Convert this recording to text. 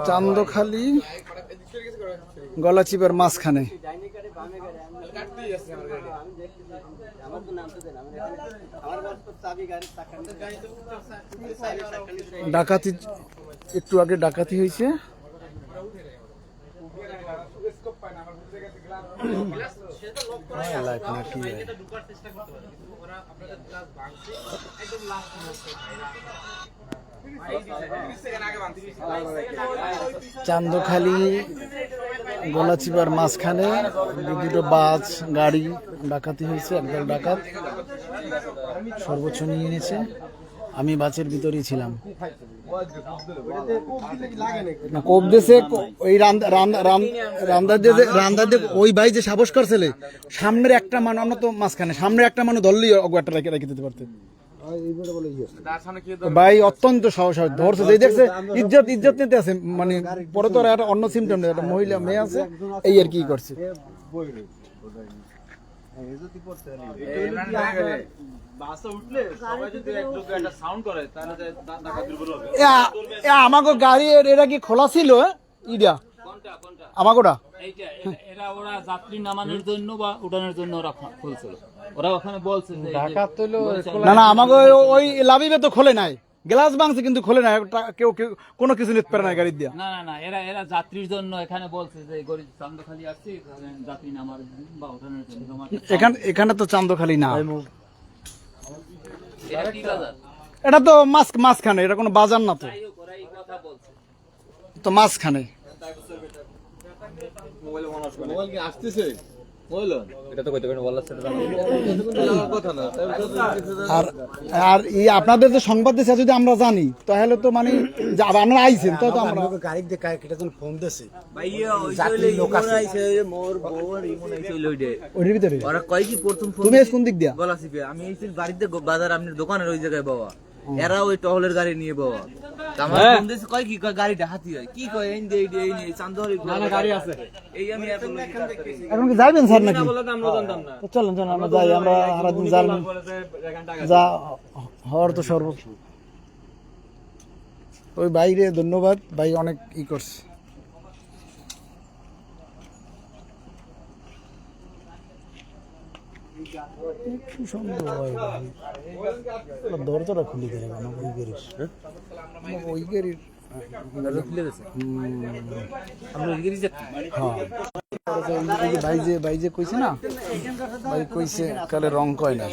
চান্দখালি গলাচিপার মাঝখানে ডাকাতি, একটু আগে ডাকাতি হয়েছে। চান্দখালি গলাচিপার মাঝখানে দুটো বাস গাড়ি ডাকাতি হয়েছে। একদল ডাকাত সর্বোচ্চ নিয়ে এনেছে। আমি বাসের ভিতরেই ছিলাম। কোপ দেশে ওই রান্দার ওই ভাই যে সাহস করছিল, সামনের একটা মানুষ, আমরা তো মাঝখানে, সামনের একটা মানুষ ধরলেই অগুয়াটা রেখে দিতে পারতেন। ভাই অত্যন্ত সাহস হয়, ধরছে যে দেখছে ইজ্জত নিতে আছে, মানে পরে তো একটা অন্য সিমটম নেই, একটা মহিলা মেয়ে আছে, এই আর কি করছে। আমাকে গাড়ি এরা কি খোলা ছিল? ইডা আমাগোটা এরা ওরা যাত্রী নামানোর জন্য বা উঠানোর জন্য ওরা খুলছিল। ওরা ওখানে বলছে না না, আমাকে ওই লাভিবে তো খোলে নাই, গ্লাস ভাঙছে কিন্তু খোলে নাই, কেউ কোনো কিছু নিতে পারে না গাড়ি দিয়া। না না না, এরা যাত্রীর জন্য এখানে বলছে যে গরিব চান্দখালি আসছে যাত্রী নামার বা ওঠানোর জন্য। এখানে তো চান্দখালি না, এটা তো মাঝখানে, এটা কোনো বাজার না তো, তো মাঝখানে। আর আপনাদের যে সংবাদ দিচ্ছে যদি আমরা জানি তাহলে তো মানে আপনারা আইছেন তো, আমরা গাড়িতে ফোন দিয়েছে তুমি কোন দিক দিয়া? আমি বাড়িতে বাজার আপনার দোকানের ওই জায়গায় বাবা, এরা ওই টহলের গাড়ি নিয়ে বাবা আমার ফোন দিয়েছে, কয় কি গাড়িটা হাতি হয়, কি কয় এই নেই চান্দখালি গাড়ি আছে, এই আমি এখন কি যাইবেন স্যার নাকি? চলেন চলেন আমরা যাই, আমরা সারাদিন যা হওয়ার তো সর্বোচ্চ। ওই বাইরে ধন্যবাদ, ভাই অনেক ই করছে। দরজাটা খুলে গেলে ওই গাড়ির ভাই যে কইছে না, ভাই কইছে কালে রং কয় না।